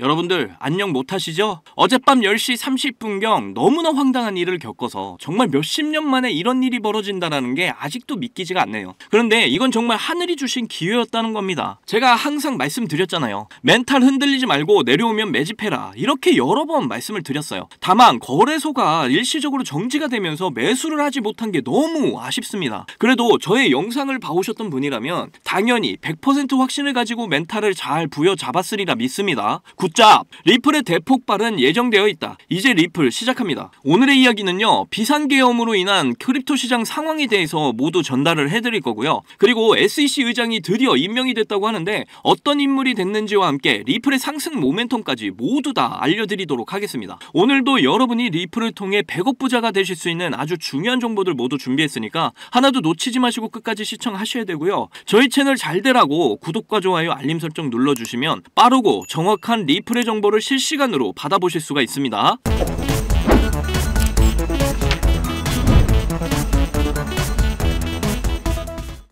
여러분들 안녕 못하시죠? 어젯밤 10시 30분경 너무나 황당한 일을 겪어서 정말 몇십 년 만에 이런 일이 벌어진다는 게 아직도 믿기지가 않네요. 그런데 이건 정말 하늘이 주신 기회였다는 겁니다. 제가 항상 말씀드렸잖아요. 멘탈 흔들리지 말고 내려오면 매집해라, 이렇게 여러 번 말씀을 드렸어요. 다만 거래소가 일시적으로 정지가 되면서 매수를 하지 못한 게 너무 아쉽습니다. 그래도 저의 영상을 봐오셨던 분이라면 당연히 100% 확신을 가지고 멘탈을 잘 부여잡았으리라 믿습니다. 굿잡! 리플의 대폭발은 예정되어 있다. 이제 리플 시작합니다. 오늘의 이야기는요, 비상계엄으로 인한 크립토 시장 상황에 대해서 모두 전달을 해드릴 거고요. 그리고 SEC 의장이 드디어 임명이 됐다고 하는데 어떤 인물이 됐는지와 함께 리플의 상승 모멘텀까지 모두 다 알려드리도록 하겠습니다. 오늘도 여러분이 리플을 통해 100억 부자가 되실 수 있는 아주 중요한 정보들 모두 준비했으니까 하나도 놓치지 마시고 끝까지 시청하셔야 되고요. 저희 채널 잘 되라고 구독과 좋아요, 알림 설정 눌러주시면 빠르고 정확한 리플의 정보를 실시간으로 받아보실 수가 있습니다.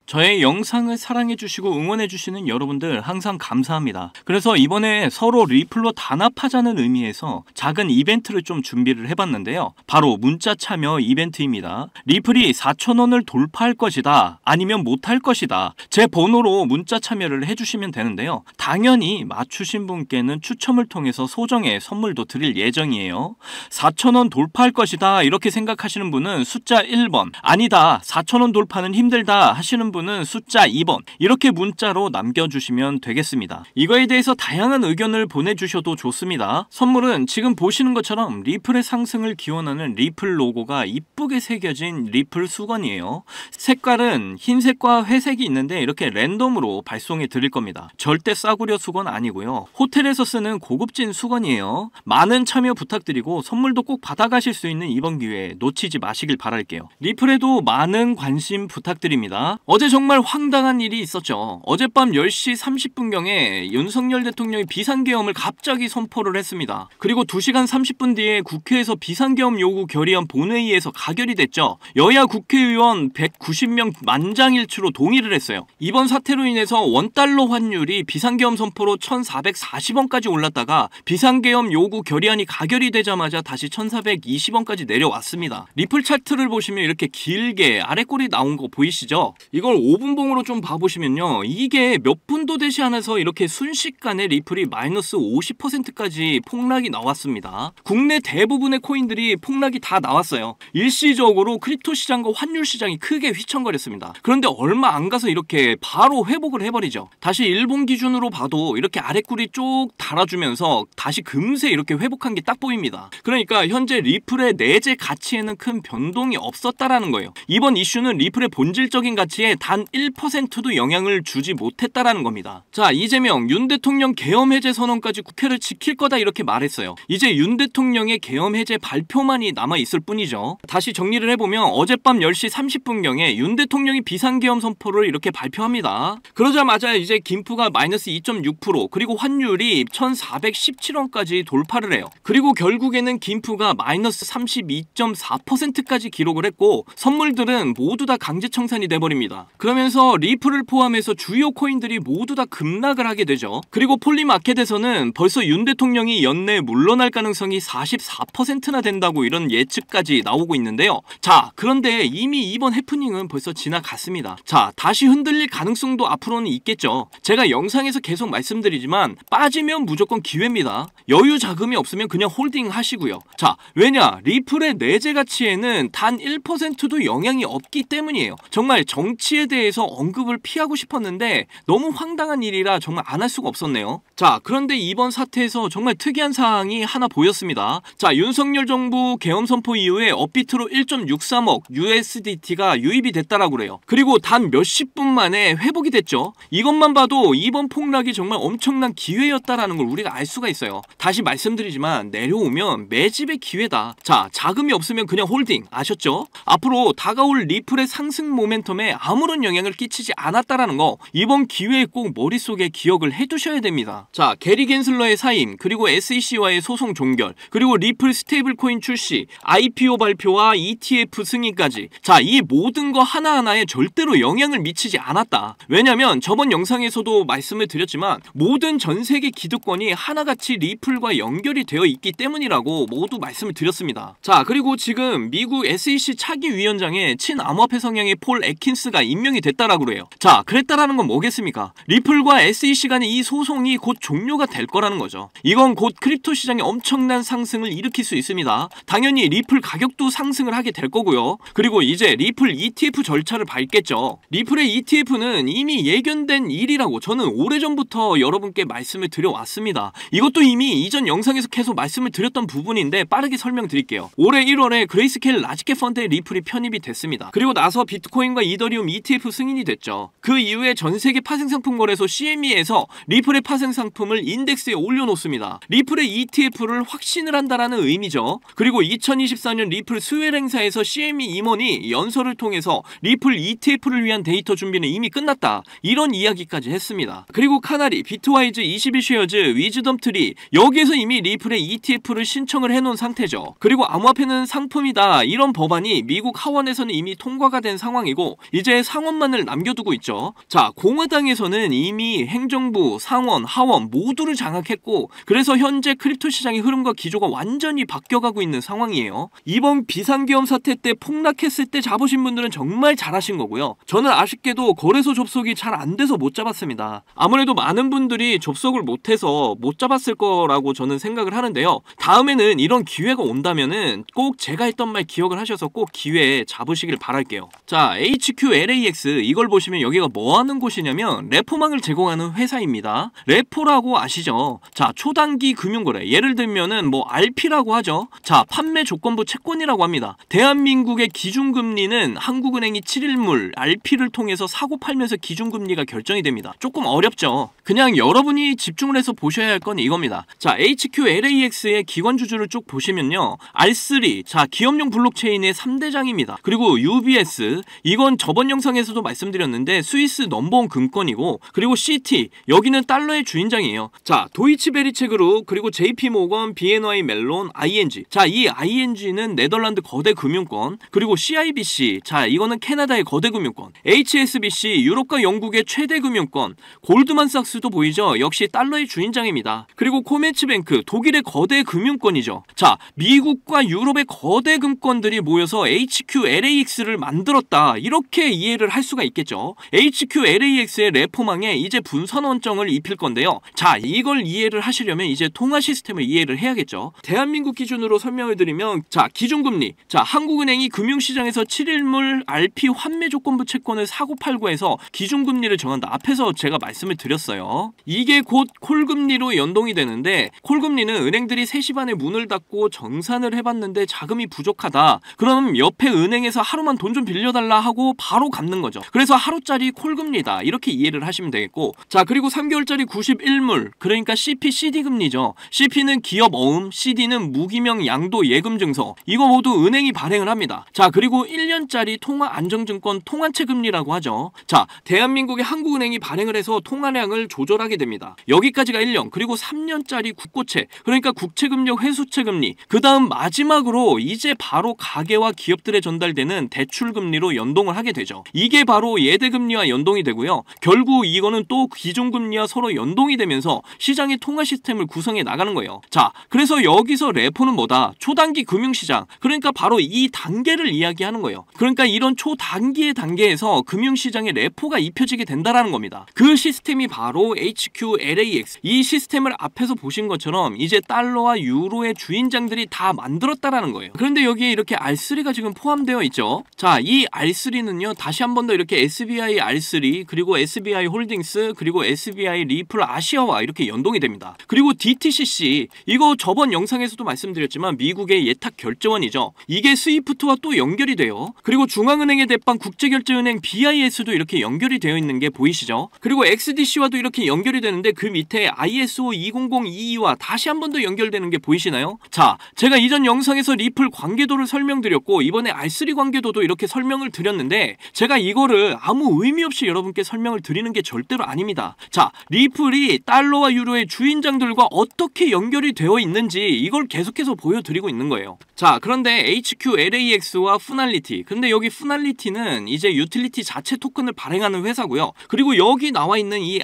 저의 영상을 사랑해주시고 응원해주시는 여러분들 항상 감사합니다. 그래서 이번에 서로 리플로 단합하자는 의미에서 작은 이벤트를 좀 준비를 해봤는데요. 바로 문자 참여 이벤트입니다. 리플이 4,000원을 돌파할 것이다, 아니면 못할 것이다, 제 번호로 문자 참여를 해주시면 되는데요. 당연히 맞추신 분께는 추첨을 통해서 소정의 선물도 드릴 예정이에요. 4,000원 돌파할 것이다 이렇게 생각하시는 분은 숫자 1번, 아니다 4,000원 돌파는 힘들다 하시는 분은 숫자 2번 이렇게 문자로 남겨주시면 되겠습니다. 이거에 대해서 다양한 의견을 보내주셔도 좋습니다. 선물은 지금 보시는 것처럼 리플의 상승을 기원하는 리플 로고가 이쁘게 새겨진 리플 수건이에요. 색깔은 흰색과 회색이 있는데 이렇게 랜덤으로 발송해 드릴 겁니다. 절대 싸구려 수건 아니고요. 호텔에서 쓰는 고급진 수건이에요. 많은 참여 부탁드리고 선물도 꼭 받아가실 수 있는 이번 기회에 놓치지 마시길 바랄게요. 리플에도 많은 관심 부탁드립니다. 어제 정말 황당한 일이 있었죠. 어젯밤 10시 30분경에 윤석열 대통령이 비상계엄을 갑자기 선포를 했습니다. 그리고 2시간 30분 뒤에 국회에서 비상계엄 요구 결의안 본회의에서 가결이 됐죠. 여야 국회의원 190명 만장일치로 동의를 했어요. 이번 사태로 인해서 원달러 환율이 비상계엄 선포로 1,440원까지 올랐다가 비상계엄 요구 결의안이 가결이 되자마자 다시 1,420원까지 내려왔습니다. 리플 차트를 보시면 이렇게 길게 아래꼴이 나온 거 보이시죠? 이걸 5분봉으로 좀 봐보시면요, 이게 몇 분도 되지 않아서 이렇게 순식간에 리플이 마이너스 50%까지 폭락이 나왔습니다. 국내 대부분의 코인들이 폭락이 다 나왔어요. 일시적으로 크립토 시장과 환율 시장이 크게 휘청거렸습니다. 그런데 얼마 안 가서 이렇게 바로 회복을 해버리죠. 다시 일본 기준으로 봐도 이렇게 아래꿀이 쭉 달아주면서 다시 금세 이렇게 회복한 게 딱 보입니다. 그러니까 현재 리플의 내재 가치에는 큰 변동이 없었다라는 거예요. 이번 이슈는 리플의 본질적인 가치에 단 1%도 영향을 주지 못했다라는 겁니다. 자, 이재명 윤 대통령 계엄 해제 선언까지 국회를 지킬 거다 이렇게 말했어요. 이제 윤 대통령의 계엄 해제 발표만이 남아 있을 뿐이죠. 다시 정리를 해보면 어젯밤 10시 30분경에 윤 대통령이 비상계엄 선포를 이렇게 발표합니다. 그러자마자 이제 김프가 마이너스 2.6%, 그리고 환율이 1,417원까지 돌파를 해요. 그리고 결국에는 김프가 마이너스 32.4%까지 기록을 했고 선물들은 모두 다 강제 청산이 돼버립니다. 그러면서 리플을 포함해서 주요 코인들이 모두 다 급락을 하게 되죠. 그리고 폴리마켓에서는 벌써 윤 대통령이 연내 물러날 가능성이 44%나 된다고 이런 예측까지 나오고 있는데요. 자, 그런데 이미 이번 해프닝은 벌써 지나갔습니다. 자, 다시 흔들릴 가능성도 앞으로는 있겠죠. 제가 영상에서 계속 말씀드리지만 빠지면 무조건 기회입니다. 여유 자금이 없으면 그냥 홀딩 하시고요. 자, 왜냐? 리플의 내재 가치에는 단 1%도 영향이 없기 때문이에요. 정말 정치에 대해서 언급을 피하고 싶었는데 너무 황당한 일이라 정말 안 할 수가 없었네요. 자, 그런데 이번 사태에서 정말 특이한 사항이 하나 보였습니다. 자, 윤석열 정부 계엄 선포 이후에 업비트로 1.63억 USDT가 유입이 됐다라고 그래요. 그리고 단 몇십 분 만에 회복이 됐죠. 이것만 봐도 이번 폭락이 정말 엄청난 기회였다라는 걸 우리가 알 수가 있어요. 다시 말씀드리지만 내려오면 매집의 기회다. 자, 자금이 없으면 그냥 홀딩, 아셨죠? 앞으로 다가올 리플의 상승 모멘텀에 아무런 아무런 영향을 끼치지 않았다라는 거 이번 기회에 꼭 머릿속에 기억을 해두셔야 됩니다. 자, 게리 겐슬러의 사임, 그리고 SEC와의 소송 종결, 그리고 리플 스테이블 코인 출시, IPO 발표와 ETF 승인까지, 자, 이 모든 거 하나하나에 절대로 영향을 미치지 않았다. 왜냐면 저번 영상에서도 말씀을 드렸지만 모든 전 세계 기득권이 하나같이 리플과 연결이 되어 있기 때문이라고 모두 말씀을 드렸습니다. 자, 그리고 지금 미국 SEC 차기 위원장에 친암호화폐 성향의 폴 애킨스가 임명이 됐다라고 그래요. 자, 그랬다라는 건 뭐겠습니까? 리플과 SEC 간의 이 소송이 곧 종료가 될 거라는 거죠. 이건 곧 크립토 시장에 엄청난 상승을 일으킬 수 있습니다. 당연히 리플 가격도 상승을 하게 될 거고요. 그리고 이제 리플 ETF 절차를 밟겠죠. 리플의 ETF는 이미 예견된 일이라고 저는 오래전부터 여러분께 말씀을 드려왔습니다. 이것도 이미 이전 영상에서 계속 말씀을 드렸던 부분인데 빠르게 설명드릴게요. 올해 1월에 그레이스케일 라지캡 펀드에 리플이 편입이 됐습니다. 그리고 나서 비트코인과 이더리움 ETF 승인이 됐죠. 그 이후에 전세계 파생상품 거래소 CME에서 리플의 파생상품을 인덱스에 올려놓습니다. 리플의 ETF를 확신을 한다라는 의미죠. 그리고 2024년 리플 스웰 행사에서 CME 임원이 연설을 통해서 리플 ETF를 위한 데이터 준비는 이미 끝났다, 이런 이야기까지 했습니다. 그리고 카나리, 비트와이즈, 21쉐어즈, 위즈덤트리, 여기에서 이미 리플의 ETF를 신청을 해놓은 상태죠. 그리고 암호화폐는 상품이다, 이런 법안이 미국 하원에서는 이미 통과가 된 상황이고 이제 상원만을 남겨두고 있죠. 자, 공화당에서는 이미 행정부, 상원, 하원 모두를 장악했고 그래서 현재 크립토 시장의 흐름과 기조가 완전히 바뀌어가고 있는 상황이에요. 이번 비상계엄 사태 때 폭락했을 때 잡으신 분들은 정말 잘하신 거고요. 저는 아쉽게도 거래소 접속이 잘 안 돼서 못 잡았습니다. 아무래도 많은 분들이 접속을 못해서 못 잡았을 거라고 저는 생각을 하는데요. 다음에는 이런 기회가 온다면은 꼭 제가 했던 말 기억을 하셔서 꼭 기회에 잡으시길 바랄게요. 자, HQLAX, 이걸 보시면 여기가 뭐 하는 곳이냐면 레포망을 제공하는 회사입니다. 레포라고 아시죠? 자, 초단기 금융거래, 예를 들면은 뭐 RP라고 하죠. 자, 판매 조건부 채권이라고 합니다. 대한민국의 기준금리는 한국은행이 7일물 RP를 통해서 사고 팔면서 기준금리가 결정이 됩니다. 조금 어렵죠. 그냥 여러분이 집중을 해서 보셔야 할 건 이겁니다. 자, HQLAX의 기관 주주를 쭉 보시면요, R3, 자, 기업용 블록체인의 3대장입니다. 그리고 UBS, 이건 저번 영상에서도 말씀드렸는데 스위스 넘버원 금권이고, 그리고 CT, 여기는 달러의 주인장이에요. 자, 도이치베리체 그룹, 그리고 JP모건, BNY 멜론, ING. 자, 이 ING는 네덜란드 거대 금융권, 그리고 CIBC, 자, 이거는 캐나다의 거대 금융권, HSBC, 유럽과 영국의 최대 금융권, 골드만삭스도 보이죠? 역시 달러의 주인장입니다. 그리고 코메츠뱅크, 독일의 거대 금융권이죠. 자, 미국과 유럽의 거대 금권들이 모여서 HQLAX를 만들었다, 이렇게 이해를 할 수가 있겠죠. HQLAX의 레포망에 이제 분선원정을 입힐 건데요. 자, 이걸 이해를 하시려면 이제 통화 시스템을 이해를 해야겠죠. 대한민국 기준으로 설명을 드리면, 자, 기준금리, 자, 한국은행이 금융시장에서 7일물 RP 환매 조건부 채권을 사고 팔고 해서 기준금리를 정한다. 앞에서 제가 말씀을 드렸어요. 이게 곧 콜금리로 연동이 되는데, 콜금리는 은행들이 3시 반에 문을 닫고 정산을 해봤는데 자금이 부족하다, 그럼 옆에 은행에서 하루만 돈 좀 빌려달라 하고 바로 갚는 거죠. 그래서 하루짜리 콜금리다, 이렇게 이해를 하시면 되겠고, 자, 그리고 3개월짜리 91물, 그러니까 CP, CD 금리죠. CP는 기업 어음, CD는 무기명 양도 예금 증서, 이거 모두 은행이 발행을 합니다. 자, 그리고 1년짜리 통화 안정증권 통환채 금리라고 하죠. 자, 대한민국의 한국은행이 발행을 해서 통화량을 조절하게 됩니다. 여기까지가 1년, 그리고 3년짜리 국고채, 그러니까 국채금리, 회수채금리, 그 다음 마지막으로 이제 바로 가계와 기업들에 전달되는 대출금리로 연동을 하게 되죠. 이게 바로 예대금리와 연동이 되고요. 결국 이거는 또 기준금리와 서로 연동이 되면서 시장의 통화 시스템을 구성해 나가는 거예요. 자, 그래서 여기서 레포는 뭐다? 초단기 금융시장, 그러니까 바로 이 단계를 이야기하는 거예요. 그러니까 이런 초단기의 단계에서 금융시장에 레포가 입혀지게 된다라는 겁니다. 그 시스템이 바로 HQLAX. 이 시스템을 앞에서 보신 것처럼 이제 달러와 유로의 주인장들이 다 만들었다라는 거예요. 그런데 여기에 이렇게 R3가 지금 포함되어 있죠. 자, 이 R3는요, 다시 한 번 더 이렇게 SBI R3, 그리고 SBI 홀딩스, 그리고 SBI 리플 아시아와 이렇게 연동이 됩니다. 그리고 DTCC, 이거 저번 영상에서도 말씀드렸지만 미국의 예탁 결제원이죠. 이게 스위프트와 또 연결이 돼요. 그리고 중앙은행의 대빵 국제결제은행 BIS도 이렇게 연결이 되어 있는 게 보이시죠? 그리고 XDC와도 이렇게 이렇게 연결이 되는데 그 밑에 ISO 20022와 다시 한 번 더 연결되는 게 보이시나요? 자, 제가 이전 영상에서 리플 관계도를 설명드렸고 이번에 R3 관계도도 이렇게 설명을 드렸는데 제가 이거를 아무 의미 없이 여러분께 설명을 드리는 게 절대로 아닙니다. 자, 리플이 달러와 유로의 주인장들과 어떻게 연결이 되어 있는지 이걸 계속해서 보여드리고 있는 거예요. 자, 그런데 HQLAX와 푸날리티, 근데 여기 푸날리티는 이제 유틸리티 자체 토큰을 발행하는 회사고요. 그리고 여기 나와 있는 이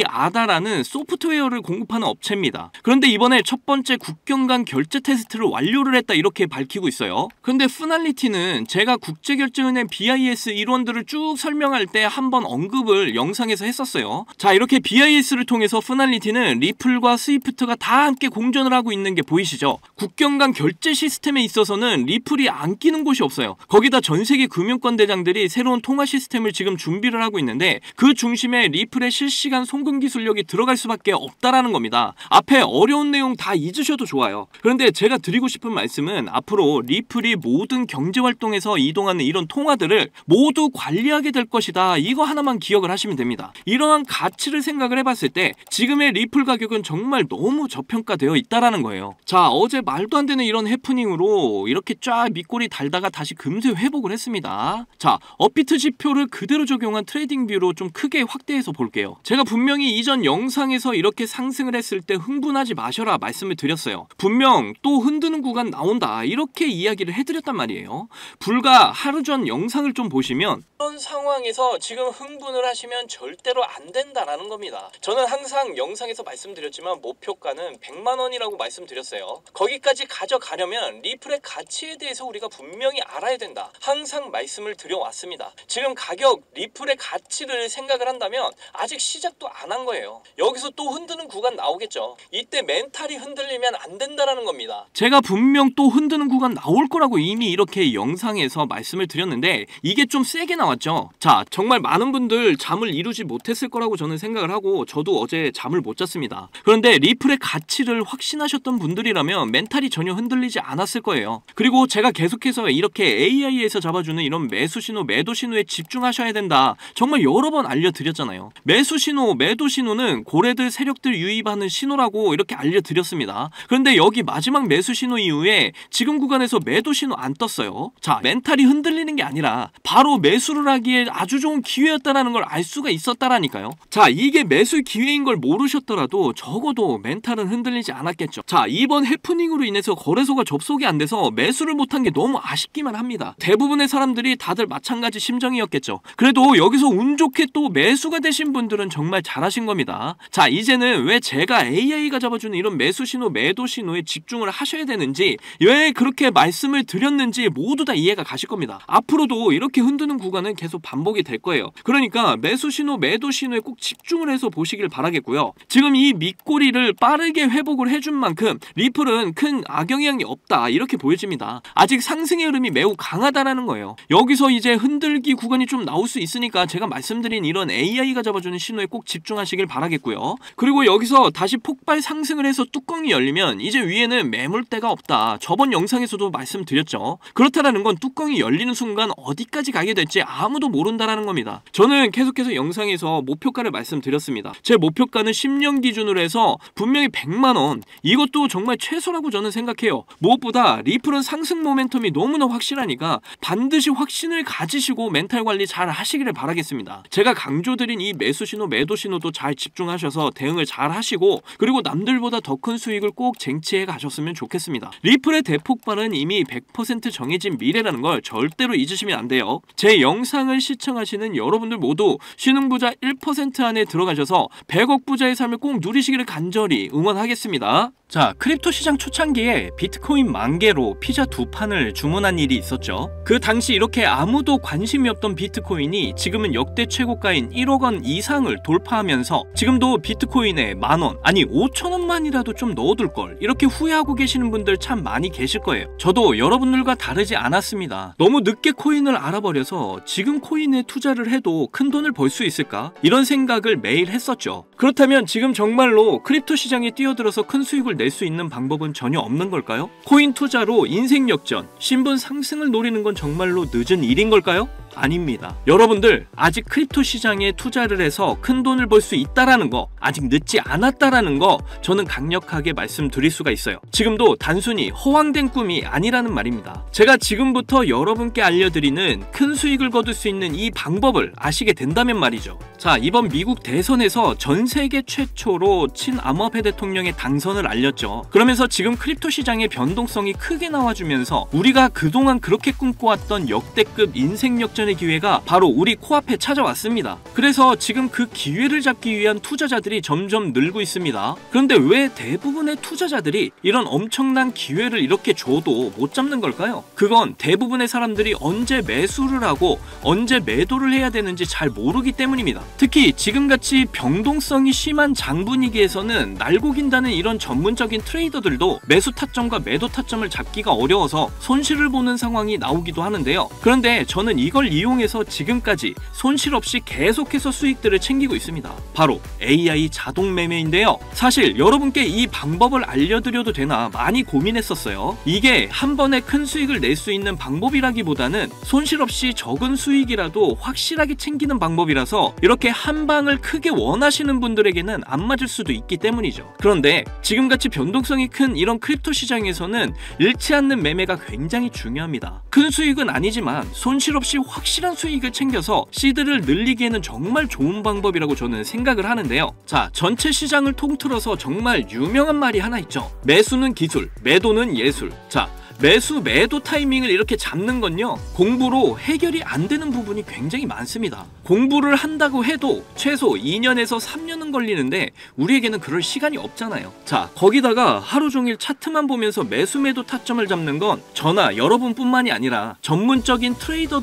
아다라는 소프트웨어를 공급하는 업체입니다. 그런데 이번에 첫 번째 국경 간 결제 테스트를 완료를 했다 이렇게 밝히고 있어요. 근데 푸날리티는 제가 국제결제은행 BIS 일원들을 쭉 설명할 때 한번 언급을 영상에서 했었어요. 자, 이렇게 BIS를 통해서 푸날리티는 리플과 스위프트가 다 함께 공존을 하고 있는 게 보이시죠? 국경 간 결제 시스템에 있어서는 리플이 안 끼는 곳이 없어요. 거기다 전세계 금융권 대장들이 새로운 통화 시스템을 지금 준비를 하고 있는데 그 중심에 리플의 실시간 송금 기술력이 들어갈 수밖에 없다라는 겁니다. 앞에 어려운 내용 다 잊으셔도 좋아요. 그런데 제가 드리고 싶은 말씀은 앞으로 리플이 모든 경제활동에서 이동하는 이런 통화들을 모두 관리하게 될 것이다. 이거 하나만 기억을 하시면 됩니다. 이러한 가치를 생각을 해봤을 때 지금의 리플 가격은 정말 너무 저평가되어 있다라는 거예요. 자, 어제 말도 안 되는 이런 해프닝으로 이렇게 쫙 밑골이 달다가 다시 금세 회복을 했습니다. 자, 업비트 지표를 그대로 적용한 트레이딩 뷰로 좀 크게 확대해서 볼게요. 제가 분명히 이전 영상에서 이렇게 상승을 했을 때 흥분하지 마셔라 말씀을 드렸어요. 분명 또 흔드는 구간 나온다 이렇게 이야기를 해드렸단 말이에요. 불과 하루 전 영상을 좀 보시면 이런 상황에서 지금 흥분을 하시면 절대로 안 된다라는 겁니다. 저는 항상 영상에서 말씀드렸지만 목표가는 100만 원이라고 말씀드렸어요. 거기까지 가져가려면 리플의 가치에 대해서 우리가 분명히 알아야 된다. 항상 말씀을 드려왔습니다. 지금 가격 리플의 가치를 생각을 한다면 아직 시작도 안 한 거예요. 여기서 또 흔드는 구간 나오겠죠. 이때 멘탈이 흔들리면 안 된다라는 겁니다. 제가 분명 또 흔드는 구간 나올 거라고 이미 이렇게 영상에서 말씀을 드렸는데 이게 좀 세게 나왔죠. 자, 정말 많은 분들 잠을 이루지 못했을 거라고 저는 생각을 하고 저도 어제 잠을 못 잤습니다. 그런데 리플의 가치를 확신하셨던 분들이라면 멘탈이 전혀 흔들리지 않았을 거예요. 그리고 제가 계속해서 이렇게 AI에서 잡아주는 이런 매수 신호, 매도 신호에 집중하셔야 된다. 정말 여러 번 알려드렸잖아요. 매수 신호, 매도 신호는 고래들 세력들 유입하는 신호라고 이렇게 알려드렸습니다. 그런데 여기 마지막 매수 신호 이후에 지금 구간에서 매도 신호 안 떴어요. 자, 멘탈이 흔들리는 게 아니라 바로 매수를 하기에 아주 좋은 기회였다라는 걸 알 수가 있었다라니까요. 자, 이게 매수 기회인 걸 모르셨더라도 적어도 멘탈은 흔들리지 않았겠죠. 자, 이번 해프닝으로 인해서 거래소가 접속이 안 돼서 매수를 못한 게 너무 아쉽기만 합니다. 대부분의 사람들이 다들 마찬가지 심정이었겠죠. 그래도 여기서 운 좋게 또 매수가 되신 분들은 정말 잘하신 겁니다. 자, 이제는 왜 제가 AI가 잡아주는 이런 매수 신호, 매도 신호에 집중을 하셔야 되는지, 왜 그렇게 말씀을 드렸는지 모두 다 이해가 가실 겁니다. 앞으로도 이렇게 흔드는 구간은 계속 반복이 될 거예요. 그러니까 매수 신호, 매도 신호에 꼭 집중을 해서 보시길 바라겠고요. 지금 이 밑꼬리를 빠르게 회복을 해준 만큼 리플은 큰 악영향이 없다 이렇게 보여집니다. 아직 상승의 흐름이 매우 강하다라는 거예요. 여기서 이제 흔들기 구간이 좀 나올 수 있으니까 제가 말씀드린 이런 AI가 잡아주는 신호에 꼭 집중하시길 바라겠고요. 그리고 여기서 다시 폭발 상승을 해서 뚜껑이 열리면 이제 위에는 매물대가 없다. 저번 영상에서도 말씀드렸죠. 그렇다라는 건 뚜껑이 열리는 순간 어디까지 가게 될지 아무도 모른다라는 겁니다. 저는 계속해서 영상에서 목표가를 말씀드렸습니다. 제 목표가는 10년 기준으로 해서 분명히 100만 원, 이것도 정말 최소라고 저는 생각해요. 무엇보다 리플은 상승 모멘텀이 너무나 확실하니까 반드시 확신을 가지시고 멘탈 관리 잘 하시기를 바라겠습니다. 제가 강조드린 이 매수 신호, 매도 신호도 잘 집중하셔서 대응을 잘 하시고, 그리고 남들보다 더 큰 수익을 꼭 쟁취해 가셨으면 좋겠습니다. 리플의 대폭발은 이미 100% 정해진 미래라는 걸 절대로 잊으시면 안 돼요. 제 영상을 시청하시는 여러분들 모두 신흥부자 1% 안에 들어가셔서 100억 부자의 삶을 꼭 누리시기를 간절히 응원하겠습니다. 자, 크립토 시장 초창기에 비트코인 10,000개로 피자 2판을 주문한 일이 있었죠. 그 당시 이렇게 아무도 관심이 없던 비트코인이 지금은 역대 최고가인 1억 원 이상을 돌파하면서 지금도 비트코인에 10,000원, 아니 5,000원만이라도 좀 넣어둘걸, 이렇게 후회하고 계시는 분들 참 많이 계실 거예요. 저도 여러분들과 다르지 않았습니다. 너무 늦게 코인을 알아버려서 지금 코인에 투자를 해도 큰 돈을 벌 수 있을까? 이런 생각을 매일 했었죠. 그렇다면 지금 정말로 크립토 시장에 뛰어들어서 큰 수익을 낼 수 있는 방법은 전혀 없는 걸까요? 코인 투자로 인생 역전, 신분 상승을 노리는 건 정말로 늦은 일인 걸까요? 아닙니다. 여러분들 아직 크립토 시장에 투자를 해서 큰 돈을 벌 수 있다라는 거, 아직 늦지 않았다라는 거 저는 강력하게 말씀드릴 수가 있어요. 지금도 단순히 허황된 꿈이 아니라는 말입니다. 제가 지금부터 여러분께 알려드리는 큰 수익을 거둘 수 있는 이 방법을 아시게 된다면 말이죠. 자, 이번 미국 대선에서 전 세계 최초로 친암호화폐 대통령의 당선을 알렸죠. 그러면서 지금 크립토 시장의 변동성이 크게 나와주면서 우리가 그동안 그렇게 꿈꿔왔던 역대급 인생 역전의 기회가 바로 우리 코앞에 찾아왔습니다. 그래서 지금 그 기회를 잡기 위한 투자자들이 점점 늘고 있습니다. 그런데 왜 대부분의 투자자들이 이런 엄청난 기회를 이렇게 줘도 못 잡는 걸까요? 그건 대부분의 사람들이 언제 매수를 하고 언제 매도를 해야 되는지 잘 모르기 때문입니다. 특히 지금같이 변동성이 심한 장분위기에서는 날고 긴다는 이런 전문적인 트레이더들도 매수 타점과 매도 타점을 잡기가 어려워서 손실을 보는 상황이 나오기도 하는데요. 그런데 저는 이걸 이용해서 지금까지 손실 없이 계속해서 수익들을 챙기고 있습니다. 바로 AI 자동 매매인데요. 사실 여러분께 이 방법을 알려드려도 되나 많이 고민했었어요. 이게 한 번에 큰 수익을 낼 수 있는 방법이라기보다는 손실 없이 적은 수익이라도 확실하게 챙기는 방법이라서 이렇게 한 방을 크게 원하시는 분들에게는 안 맞을 수도 있기 때문이죠. 그런데 지금같이 변동성이 큰 이런 크립토 시장에서는 잃지 않는 매매가 굉장히 중요합니다. 큰 수익은 아니지만 손실 없이 확실한 수익을 챙겨서 시드를 늘리기에는 정말 좋은 방법이라고 저는 생각을 하는데요. 자, 전체 시장을 통틀어서 정말 유명한 말이 하나 있죠. 매수는 기술, 매도는 예술. 자, 매수, 매도 타이밍을 이렇게 잡는 건요, 공부로 해결이 안 되는 부분이 굉장히 많습니다. 공부를 한다고 해도 최소 2년에서 3년은 걸리는데 우리에게는 그럴 시간이 없잖아요. 자, 거기다가 하루 종일 차트만 보면서 매수, 매도 타점을 잡는 건 저나 여러분뿐만이 아니라 전문적인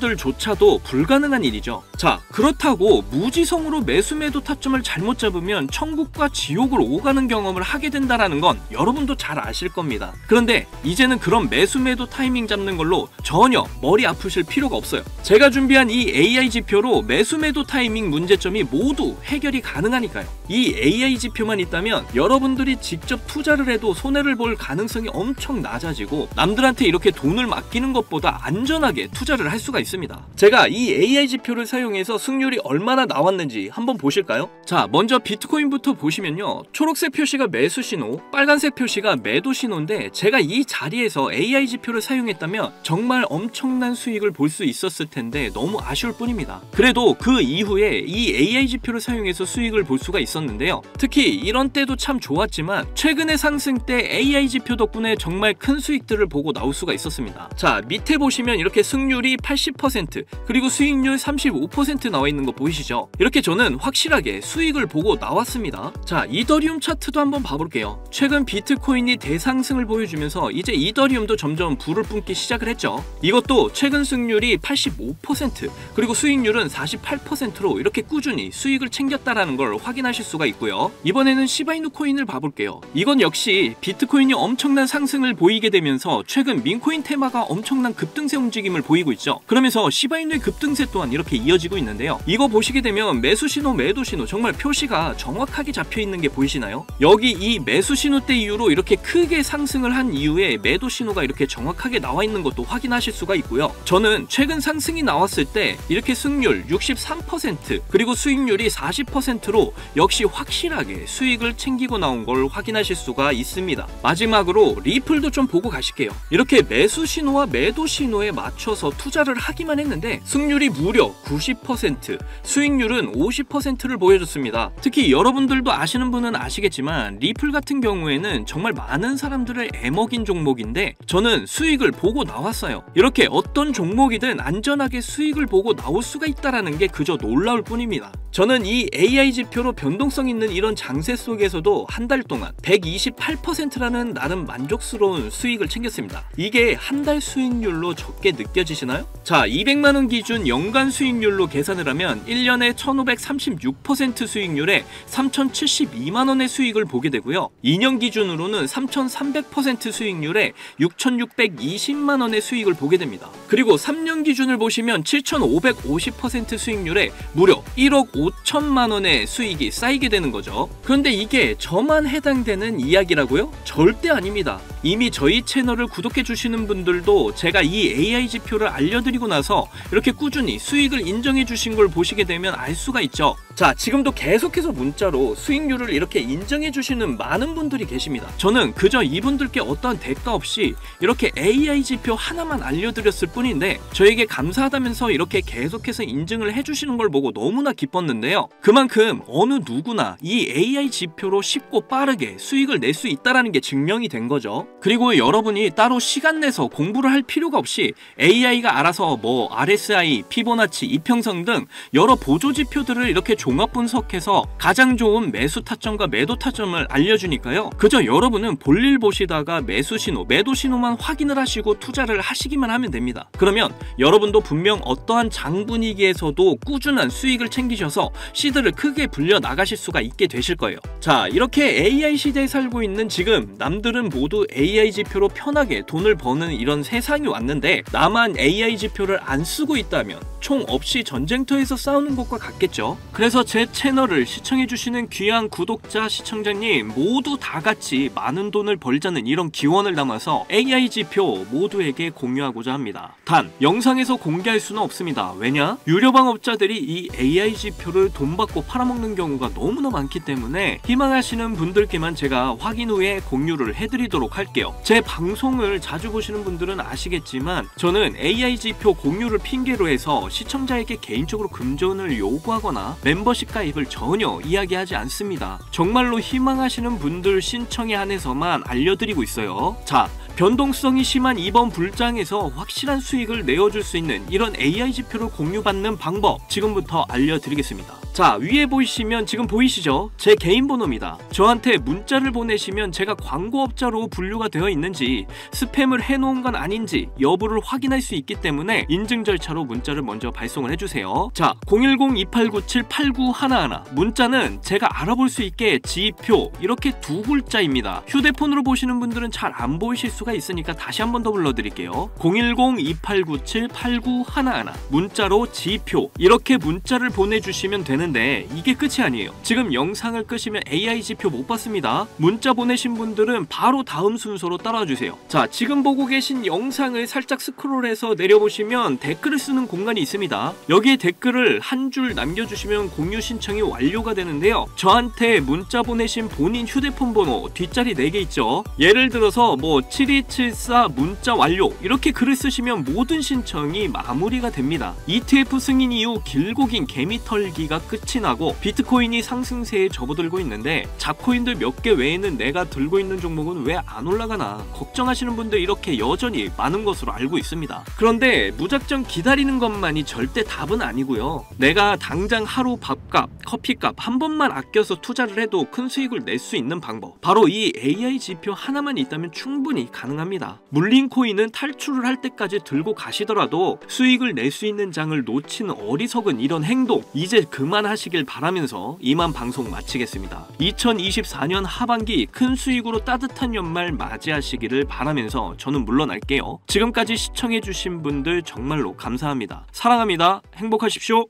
트레이더들조차도 불가능한 일이죠. 자, 그렇다고 무지성으로 매수, 매도 타점을 잘못 잡으면 천국과 지옥을 오가는 경험을 하게 된다는 건 여러분도 잘 아실 겁니다. 그런데 이제는 그런 매수, 매도 타이밍 잡는 걸로 전혀 머리 아프실 필요가 없어요. 제가 준비한 이 AI 지표로 매수, 매도 타이밍 문제점이 모두 해결이 가능하니까요. 이 AI 지표만 있다면 여러분들이 직접 투자를 해도 손해를 볼 가능성이 엄청 낮아지고 남들한테 이렇게 돈을 맡기는 것보다 안전하게 투자를 할 수가 있습니다. 제가 이 AI 지표를 사용해서 승률이 얼마나 나왔는지 한번 보실까요? 자, 먼저 비트코인부터 보시면요, 초록색 표시가 매수 신호, 빨간색 표시가 매도 신호인데 제가 이 자리에서 AI 지표를 사용했다면 정말 엄청난 수익을 볼 수 있었을 텐데 너무 아쉬울 뿐입니다. 그래도 그 이후에 이 AI 지표를 사용해서 수익을 볼 수가 있었는데요. 특히 이런 때도 참 좋았지만 최근의 상승 때 AI 지표 덕분에 정말 큰 수익들을 보고 나올 수가 있었습니다. 자, 밑에 보시면 이렇게 승률이 80% 그리고 수익률 35% 나와 있는 거 보이시죠? 이렇게 저는 확실하게 수익을 보고 나왔습니다. 자, 이더리움 차트도 한번 봐볼게요. 최근 비트코인이 대상승을 보여주면서 이제 이더리움도 점점 불을 뿜기 시작을 했죠. 이것도 최근 승률이 85% 그리고 수익률은 48%로 이렇게 꾸준히 수익을 챙겼다라는 걸 확인하실 수가 있고요. 이번에는 시바이누 코인을 봐볼게요. 이건 역시 비트코인이 엄청난 상승을 보이게 되면서 최근 민코인 테마가 엄청난 급등세 움직임을 보이고 있죠. 그러면서 시바이누의 급등세 또한 이렇게 이어지고 있는데요. 이거 보시게 되면 매수 신호, 매도 신호 정말 표시가 정확하게 잡혀 있는 게 보이시나요? 여기 이 매수 신호 때 이후로 이렇게 크게 상승을 한 이후에 매도 신호가 이렇게 정확하게 나와 있는 것도 확인하실 수가 있고요. 저는 최근 상승이 나왔을 때 이렇게 승률 63% 그리고 수익률이 40%로 역시 확실하게 수익을 챙기고 나온 걸 확인하실 수가 있습니다. 마지막으로 리플도 좀 보고 가실게요. 이렇게 매수 신호와 매도 신호에 맞춰서 투자를 하기만 했는데 승률이 무려 90%, 수익률은 50%를 보여줬습니다. 특히 여러분들도 아시는 분은 아시겠지만 리플 같은 경우에는 정말 많은 사람들을 애먹인 종목인데 저는 수익을 보고 나왔어요. 이렇게 어떤 종목이든 안전하게 수익을 보고 나올 수가 있다는 게 그저 놀라울 뿐입니다. 저는 이 AI 지표로 변동성 있는 이런 장세 속에서도 한 달 동안 128%라는 나름 만족스러운 수익을 챙겼습니다. 이게 한 달 수익률로 적게 느껴지시나요? 자, 200만원 기준 연간 수익률로 계산을 하면 1년에 1536% 수익률에 3072만원의 수익을 보게 되고요. 2년 기준으로는 3300% 수익률에 6620만원의 수익을 보게 됩니다. 그리고 3년 기준을 보시면 7550% 수익률에 무려 1억 5천만원의 수익이 쌓이게 되는 거죠. 그런데 이게 저만 해당되는 이야기라고요? 절대 아닙니다. 이미 저희 채널을 구독해 주시는 분들도 제가 이 AI 지표를 알려드리고 나서 이렇게 꾸준히 수익을 인정해 주신 걸 보시게 되면 알 수가 있죠. 자, 지금도 계속해서 문자로 수익률을 이렇게 인정해 주시는 많은 분들이 계십니다. 저는 그저 이분들께 어떠한 대가 없이 이렇게 AI 지표 하나만 알려드렸을 뿐인데 저에게 감사하다면서 이렇게 계속해서 인증을 해주시는 걸 보고 너무나 기뻤는데요. 그만큼 어느 누구나 이 AI 지표로 쉽고 빠르게 수익을 낼 수 있다는 게 증명이 된 거죠. 그리고 여러분이 따로 시간 내서 공부를 할 필요가 없이 AI가 알아서 뭐 RSI, 피보나치, 이평선 등 여러 보조 지표들을 이렇게 종합 분석해서 가장 좋은 매수 타점과 매도 타점을 알려주니까요. 그저 여러분은 볼일 보시다가 매수 신호, 매도 신호만 확인을 하시고 투자를 하시기만 하면 됩니다. 그러면 여러분도 분명 어떠한 장 분위기에서도 꾸준한 수익을 챙기셔서 시드를 크게 불려 나가실 수가 있게 되실 거예요. 자, 이렇게 AI 시대에 살고 있는 지금 남들은 모두 AI 지표로 편하게 돈을 버는 이런 세상이 왔는데 나만 AI 지표를 안 쓰고 있다면 총 없이 전쟁터에서 싸우는 것과 같겠죠. 그래서 제 채널을 시청해주시는 귀한 구독자, 시청자님 모두 다 같이 많은 돈을 벌자는 이런 기원을 담아서 AI 지표 모두에게 공유하고자 합니다. 단 영상에서 공개할 수는 없습니다. 왜냐? 유료방업자들이 이 AI 지표를 돈 받고 팔아먹는 경우가 너무나 많기 때문에 희망하시는 분들께만 제가 확인 후에 공유를 해드리도록 할게요. 제 방송을 자주 보시는 분들은 아시겠지만 저는 AI 지표 공유를 핑계로 해서 시청자에게 개인적으로 금전을 요구하거나 멤버십 가입을 전혀 이야기하지 않습니다. 정말로 희망하시는 분들 신청에 한해서만 알려드리고 있어요. 자, 변동성이 심한 이번 불장에서 확실한 수익을 내어줄 수 있는 이런 AI 지표를 공유받는 방법 지금부터 알려드리겠습니다. 자, 위에 보이시면 지금 보이시죠? 제 개인 번호입니다. 저한테 문자를 보내시면 제가 광고업자로 분류가 되어 있는지 스팸을 해놓은 건 아닌지 여부를 확인할 수 있기 때문에 인증 절차로 문자를 먼저 발송을 해주세요. 자, 010-2897-8911 문자는 제가 알아볼 수 있게 지표 이렇게 두 글자입니다. 휴대폰으로 보시는 분들은 잘 안 보이실 수가 있으니까 다시 한 번 더 불러드릴게요. 010-2897-8911 문자로 지표 이렇게 문자를 보내주시면 되는데 이게 끝이 아니에요. 지금 영상을 끄시면 AI 지표 못 봤습니다. 문자 보내신 분들은 바로 다음 순서로 따라와 주세요. 자, 지금 보고 계신 영상을 살짝 스크롤해서 내려보시면 댓글을 쓰는 공간이 있습니다. 여기에 댓글을 한 줄 남겨주시면 공유 신청이 완료가 되는데요. 저한테 문자 보내신 본인 휴대폰 번호 뒷자리 4개 있죠. 예를 들어서 뭐 7274 문자 완료 이렇게 글을 쓰시면 모든 신청이 마무리가 됩니다. ETF 승인 이후 길고 긴 개미털기가 끝이 나고 비트코인이 상승세에 접어들고 있는데 잡코인들 몇 개 외에는 내가 들고 있는 종목은 왜 안 올라가나 걱정하시는 분들 이렇게 여전히 많은 것으로 알고 있습니다. 그런데 무작정 기다리는 것만이 절대 답은 아니고요. 내가 당장 하루 밥값, 커피값 한 번만 아껴서 투자를 해도 큰 수익을 낼 수 있는 방법 바로 이 AI 지표 하나만 있다면 충분히 가능합니다. 물린 코인은 탈출을 할 때까지 들고 가시더라도 수익을 낼 수 있는 장을 놓치는 어리석은 이런 행동 이제 그만하시길 바라면서 이만 방송 마치겠습니다. 2024년 하반기 큰 수익으로 따뜻한 연말 맞이하시기를 바라면서 저는 물러날게요. 지금까지 시청해주신 분들 정말로 감사합니다. 사랑합니다. 행복하십시오.